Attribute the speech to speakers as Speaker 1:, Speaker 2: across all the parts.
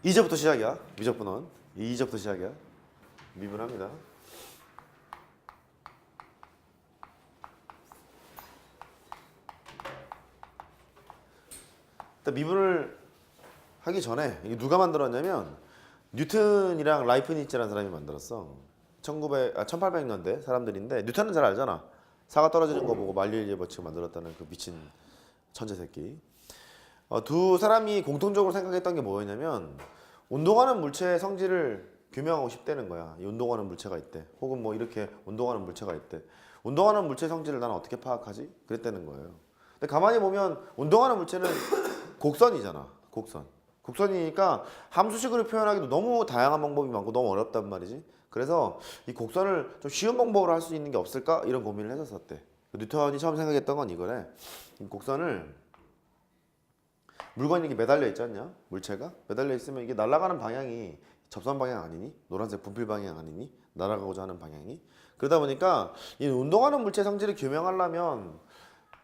Speaker 1: 2접부터 시작이야. 미적분원. 2접부터 시작이야. 미분합니다. 일단 미분을 하기 전에 이게 누가 만들었냐면 뉴턴이랑 라이프니츠라는 사람이 만들었어. 1800년대 사람들인데 뉴턴은 잘 알잖아. 사가 떨어지는 거 보고 말리의 법칙을 만들었다는 그 미친 천재 새끼. 두 사람이 공통적으로 생각했던 게 뭐였냐면 운동하는 물체의 성질을 규명하고 싶다는 거야. 이 운동하는 물체가 있대. 혹은 뭐 이렇게 운동하는 물체가 있대. 운동하는 물체의 성질을 나는 어떻게 파악하지? 그랬다는 거예요. 근데 가만히 보면 운동하는 물체는 곡선이잖아. 곡선. 곡선이니까 함수식으로 표현하기도 너무 다양한 방법이 많고 너무 어렵단 말이지. 그래서 이 곡선을 좀 쉬운 방법으로 할 수 있는 게 없을까? 이런 고민을 했었대. 뉴턴이 처음 생각했던 건 이거래. 이 곡선을 물건이 이렇게 매달려 있지 않냐? 물체가 매달려 있으면 이게 날아가는 방향이 접선 방향 아니니? 노란색 분필 방향 아니니? 날아가고자 하는 방향이. 그러다 보니까 이 운동하는 물체 성질을 규명하려면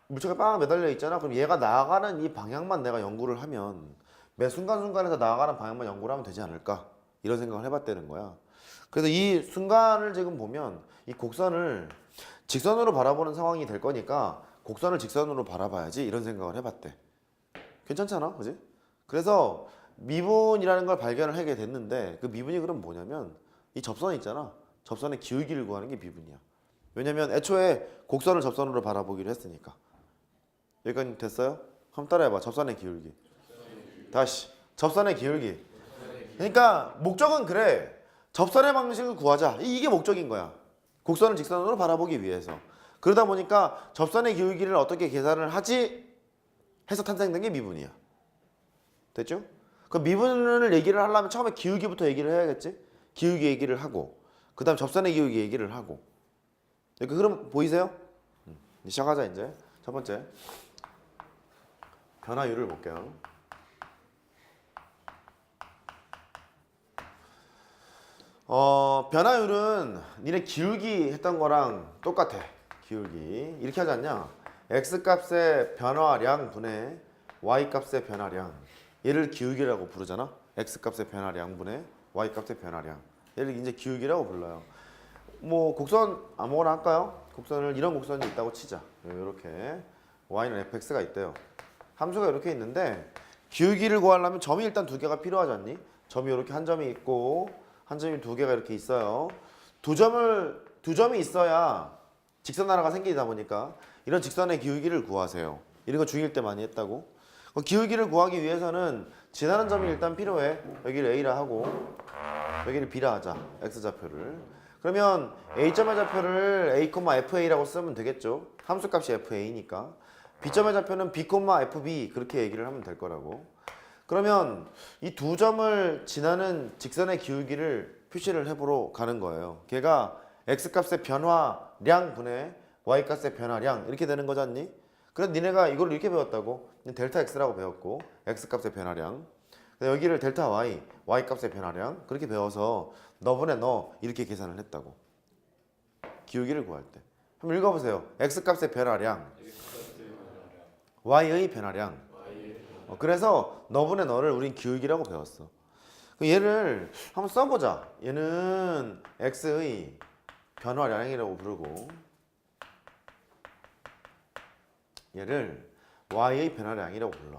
Speaker 1: 물체가 빵 매달려 있잖아. 그럼 얘가 나아가는 이 방향만 내가 연구를 하면 매 순간순간에서 나아가는 방향만 연구를 하면 되지 않을까? 이런 생각을 해봤다는 거야. 그래서 이 순간을 지금 보면 이 곡선을 직선으로 바라보는 상황이 될 거니까 곡선을 직선으로 바라봐야지 이런 생각을 해봤대. 괜찮잖아, 그지? 그래서 미분이라는 걸 발견을 하게 됐는데 그 미분이 그럼 뭐냐면 이 접선 있잖아. 접선의 기울기를 구하는 게 미분이야. 왜냐면 애초에 곡선을 접선으로 바라보기로 했으니까. 여기까지 됐어요? 한번 따라해봐. 접선의 기울기. 다시. 접선의 기울기. 그러니까 목적은 그래. 접선의 방식을 구하자. 이게 목적인 거야. 곡선을 직선으로 바라보기 위해서. 그러다 보니까 접선의 기울기를 어떻게 계산을 하지? 해서 탄생된 게 미분이야. 됐죠? 그 미분을 얘기를 하려면 처음에 기울기부터 얘기를 해야겠지? 기울기 얘기를 하고 그 다음 접선의 기울기 얘기를 하고. 이렇게 흐름 보이세요? 시작하자 이제. 첫 번째 변화율을 볼게요. 변화율은 니네 기울기 했던 거랑 똑같아. 기울기 이렇게 하지 않냐? x값의 변화량 분의 y값의 변화량, 얘를 기울기라고 부르잖아. x값의 변화량 분의 y값의 변화량, 얘를 이제 기울기라고 불러요. 뭐 곡선 아무거나 할까요? 곡선을 이런 곡선이 있다고 치자. 이렇게 y는 fx가 있대요. 함수가 이렇게 있는데 기울기를 구하려면 점이 일단 두 개가 필요하지 않니? 점이 이렇게 한 점이 있고 한 점이 두 개가 이렇게 있어요. 두 점이 있어야 직선 하나가 생기다 보니까 이런 직선의 기울기를 구하세요. 이런 거 중1 때 많이 했다고. 기울기를 구하기 위해서는 지나는 점이 일단 필요해. 여기를 A라 하고 여기를 B라 하자. X좌표를. 그러면 A점의 좌표를 A, FA라고 쓰면 되겠죠. 함수값이 FA니까. B점의 좌표는 B, FB 그렇게 얘기를 하면 될 거라고. 그러면 이 두 점을 지나는 직선의 기울기를 표시를 해보러 가는 거예요. 걔가 X값의 변화량 분의 Y값의 변화량 이렇게 되는 거잖니? 그래서 니네가 이걸 이렇게 배웠다고. 델타 X라고 배웠고 X값의 변화량, 여기를 델타 Y, Y값의 변화량 그렇게 배워서 너분의 너 이렇게 계산을 했다고. 기울기를 구할 때. 한번 읽어보세요. X값의 변화량, Y의 변화량. 그래서 너분의 너를 우린 기울기라고 배웠어. 얘를 한번 써보자. 얘는 X의 변화량이라고 부르고 얘를 Y의 변화량이라고 불러.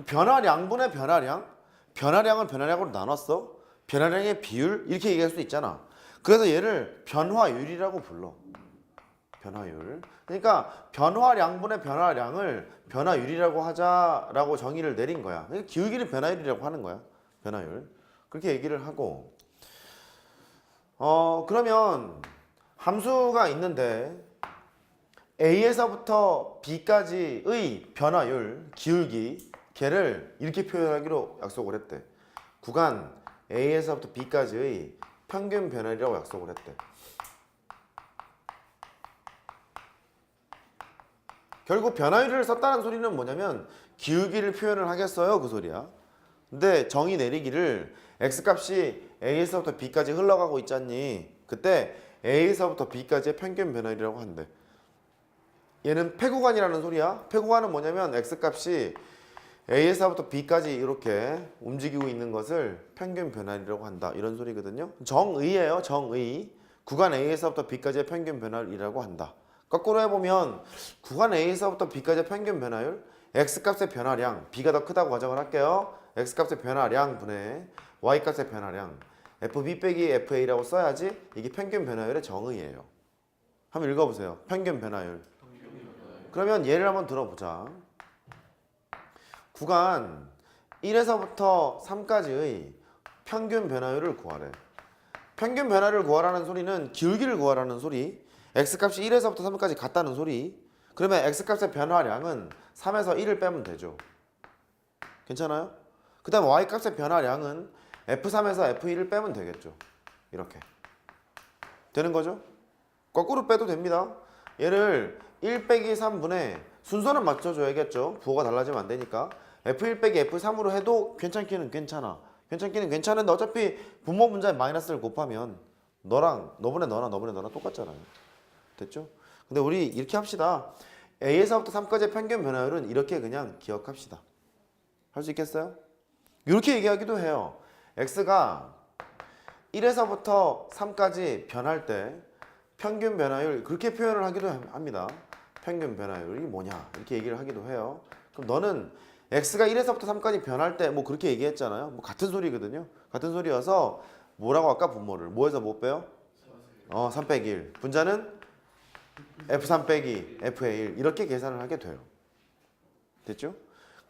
Speaker 1: 변화량분의 변화량? 변화량을 변화량으로 나눴어? 변화량의 비율? 이렇게 얘기할 수 있잖아. 그래서 얘를 변화율이라고 불러. 변화율. 그러니까 변화량분의 변화량을 변화율이라고 하자라고 정의를 내린 거야. 그러니까 기울기를 변화율이라고 하는 거야. 변화율. 그렇게 얘기를 하고 그러면 함수가 있는데 A에서부터 B까지의 변화율, 기울기, 걔를 이렇게 표현하기로 약속을 했대. 구간 A에서부터 B까지의 평균 변화율이라고 약속을 했대. 결국 변화율을 썼다는 소리는 뭐냐면 기울기를 표현을 하겠어요? 그 소리야. 근데 정의 내리기를 X값이 A에서부터 B까지 흘러가고 있잖니. 그때 A에서부터 B까지의 평균 변화율이라고 한대. 얘는 폐구간이라는 소리야. 폐구간은 뭐냐면 X값이 A에서부터 B까지 이렇게 움직이고 있는 것을 평균 변화율이라고 한다. 이런 소리거든요. 정의예요. 정의. 구간 A에서부터 B까지의 평균 변화율이라고 한다. 거꾸로 해보면 구간 A에서부터 B까지의 평균 변화율, X값의 변화량, B가 더 크다고 가정을 할게요. X값의 변화량 분의 Y값의 변화량, FB 빼기 FA라고 써야지 이게 평균 변화율의 정의예요. 한번 읽어보세요. 평균 변화율. 그러면 예를 한번 들어보자. 구간 1에서부터 3까지의 평균 변화율을 구하래. 평균 변화를 구하라는 소리는 기울기를 구하라는 소리. X값이 1에서부터 3까지 같다는 소리. 그러면 X값의 변화량은 3에서 1을 빼면 되죠. 괜찮아요? 그 다음 Y값의 변화량은 F3에서 F1을 빼면 되겠죠. 이렇게 되는 거죠. 거꾸로 빼도 됩니다. 얘를 1 빼기 3분의 순서는 맞춰줘야겠죠. 부호가 달라지면 안 되니까 F1 빼기 F3으로 해도 괜찮기는 괜찮아. 괜찮기는 괜찮은데 어차피 분모 문자에 마이너스를 곱하면 너분의 너랑 똑같잖아요. 됐죠? 근데 우리 이렇게 합시다. A에서부터 3까지의 평균 변화율은 이렇게 그냥 기억합시다. 할 수 있겠어요? 이렇게 얘기하기도 해요. X가 1에서부터 3까지 변할 때 평균 변화율 그렇게 표현을 하기도 합니다. 평균 변화율이 뭐냐 이렇게 얘기를 하기도 해요. 그럼 너는 X가 1에서부터 3까지 변할 때 뭐 그렇게 얘기했잖아요. 뭐 같은 소리거든요. 같은 소리여서 뭐라고 할까 분모를 뭐에서 뭐 빼요? 3 빼기 1 분자는 F3 빼기 FA1 이렇게 계산을 하게 돼요. 됐죠?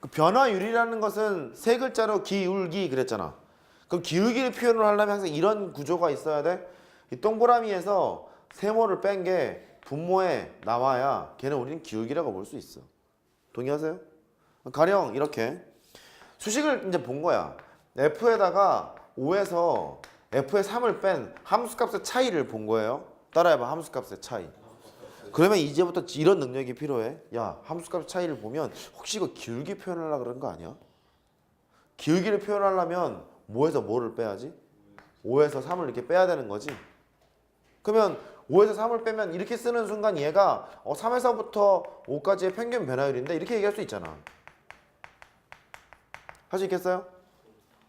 Speaker 1: 그 변화율이라는 것은 세 글자로 기울기 그랬잖아. 그럼 기울기를 표현을 하려면 항상 이런 구조가 있어야 돼. 이 동그라미에서 세모를 뺀 게 분모에 나와야 걔는 우리는 기울기라고 볼 수 있어. 동의하세요? 가령 이렇게 수식을 이제 본 거야. F에다가 5에서 F의 3을 뺀 함수값의 차이를 본 거예요. 따라해봐. 함수값의 차이. 그러면 이제부터 이런 능력이 필요해. 야, 함수값의 차이를 보면 혹시 이거 기울기 표현하려고 그런 거 아니야? 기울기를 표현하려면 뭐에서 뭐를 빼야지? 5에서 3을 이렇게 빼야 되는 거지. 그러면 5에서 3을 빼면 이렇게 쓰는 순간 얘가 3에서부터 5까지의 평균 변화율인데 이렇게 얘기할 수 있잖아. 할 수 있겠어요?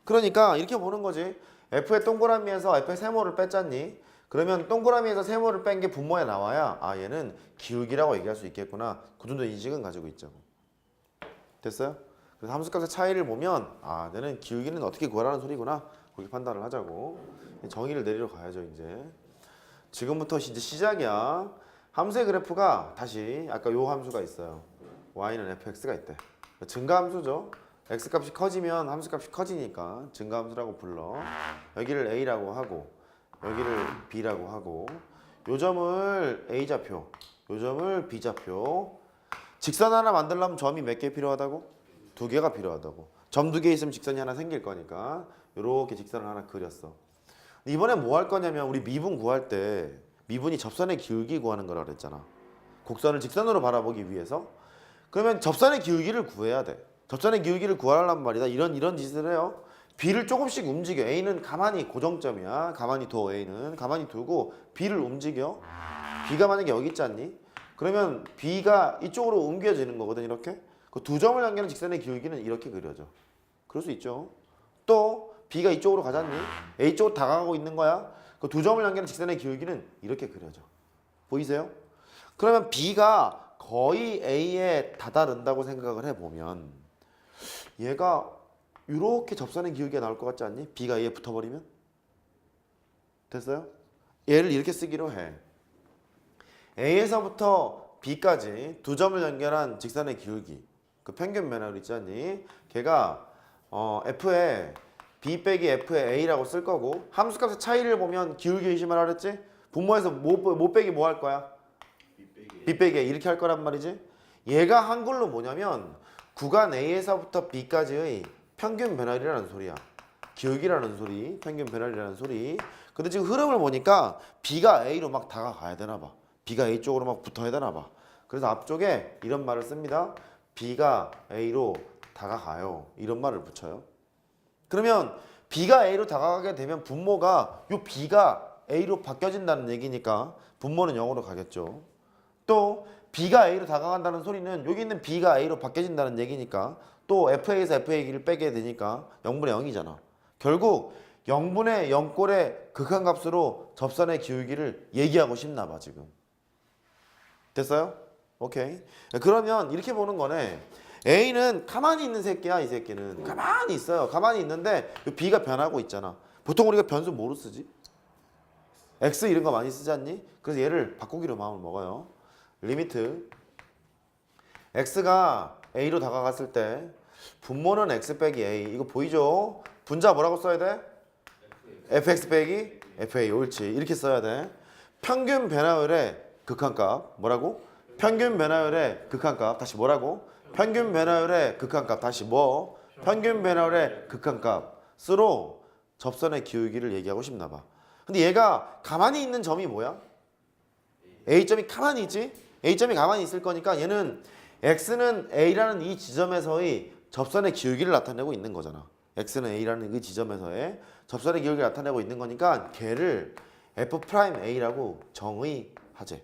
Speaker 1: 그러니까 이렇게 보는 거지. F의 동그라미에서 F의 세모를 뺐잖니. 그러면 동그라미에서 세모를 뺀 게 분모에 나와야 얘는 기울기라고 얘기할 수 있겠구나. 그 정도 인식은 가지고 있죠. 됐어요? 그래서 함수값의 차이를 보면 얘는 기울기는 어떻게 구하라는 소리구나. 그렇게 판단을 하자고. 정의를 내리러 가야죠 이제. 지금부터 이제 시작이야. 함수의 그래프가 다시 아까 요 함수가 있어요. y는 fx가 있대. 증가함수죠. x값이 커지면 함수값이 커지니까 증가함수라고 불러. 여기를 a라고 하고 여기를 b라고 하고 요 점을 a좌표, 요 점을 b좌표. 직선 하나 만들려면 점이 몇 개 필요하다고? 2개가 필요하다고. 점 2개 있으면 직선이 하나 생길 거니까 요렇게 직선을 하나 그렸어. 이번에 뭐 할 거냐면 우리 미분 구할 때 미분이 접선의 기울기 구하는 거라 그랬잖아. 곡선을 직선으로 바라보기 위해서. 그러면 접선의 기울기를 구해야 돼. 접선의 기울기를 구하란 말이다. 이런 짓을 해요. B를 조금씩 움직여. A는 가만히 고정점이야. 가만히 둬. A는 가만히 두고 B를 움직여. B가 만약에 여기 있지 않니? 그러면 B가 이쪽으로 옮겨지는 거거든. 이렇게. 그 두 점을 연결하는 직선의 기울기는 이렇게 그려져. 그럴 수 있죠. 또 B가 이쪽으로 가잖니? A 쪽으로 다가가고 있는 거야. 그 두 점을 연결하는 직선의 기울기는 이렇게 그려져. 보이세요? 그러면 B가 거의 A에 다다른다고 생각을 해보면 얘가 이렇게 접선의 기울기가 나올 것 같지 않니? B가 A에 붙어버리면? 됐어요? 얘를 이렇게 쓰기로 해. A에서부터 B까지 두 점을 연결한 직선의 기울기, 그 평균 변화율 있지 않니? 걔가 F에 B 빼기 F의 A라고 쓸 거고 함수값의 차이를 보면 기울기 의심을 하랬지? 분모에서 뭐 빼기 뭐 할 거야? B 빼기 A 이렇게 할 거란 말이지? 얘가 한글로 뭐냐면 구간 A에서부터 B까지의 평균 변화율이라는 소리야. 기울기라는 소리, 평균 변화율이라는 소리. 근데 지금 흐름을 보니까 B가 A로 막 다가가야 되나 봐. B가 A 쪽으로 막 붙어야 되나 봐. 그래서 앞쪽에 이런 말을 씁니다. B가 A로 다가가요. 이런 말을 붙여요. 그러면 B가 A로 다가가게 되면 분모가 요 B가 A로 바뀌어진다는 얘기니까 분모는 0으로 가겠죠. 또 B가 A로 다가간다는 소리는 여기 있는 B가 A로 바뀌어진다는 얘기니까 또 FA에서 FA를 빼게 되니까 0분의 0이잖아. 결국 0분의 0꼴의 극한값으로 접선의 기울기를 얘기하고 싶나 봐 지금. 됐어요? 오케이. 그러면 이렇게 보는 거네. A는 가만히 있는 새끼야. 이 새끼는 가만히 있어요. 가만히 있는데 B가 변하고 있잖아. 보통 우리가 변수 뭐로 쓰지? X 이런 거 많이 쓰지 않니? 그래서 얘를 바꾸기로 마음을 먹어요. 리미트 X가 A로 다가갔을 때 분모는 X 빼기 A. 이거 보이죠? 분자 뭐라고 써야 돼? fx 빼기 fa. 옳지. 이렇게 써야 돼. 평균 변화율의 극한값 뭐라고? 평균 변화율의 극한값. 다시 뭐라고? 평균 변화율의 극한값. 다시 뭐? 평균 변화율의 극한값으로 접선의 기울기를 얘기하고 싶나 봐. 근데 얘가 가만히 있는 점이 뭐야? A점이 가만히 있지? A점이 가만히 있을 거니까 얘는 X는 A라는 이 지점에서의 접선의 기울기를 나타내고 있는 거잖아. X는 A라는 그 지점에서의 접선의 기울기를 나타내고 있는 거니까 걔를 F'A라고 정의하재.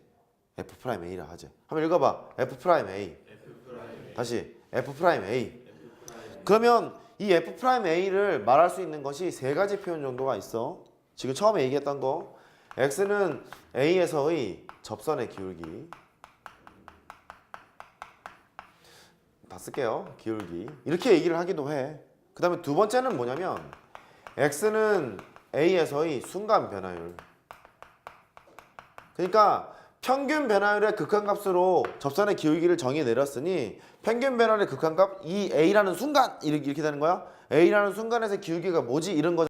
Speaker 1: F'A라 하재. 한번 읽어봐. F'A. 다시 F'A. 그러면 이 F'A를 말할 수 있는 것이 세 가지 표현 정도가 있어. 지금 처음에 얘기했던 거. X는 A에서의 접선의 기울기. 다 쓸게요. 기울기. 이렇게 얘기를 하기도 해. 그 다음에 두 번째는 뭐냐면 X는 A에서의 순간 변화율. 그러니까 평균 변화율의 극한값으로 접선의 기울기를 정의 내렸으니 평균 변화율의 극한값 이 A라는 순간 이렇게 되는 거야. A라는 순간에서 기울기가 뭐지? 이런 거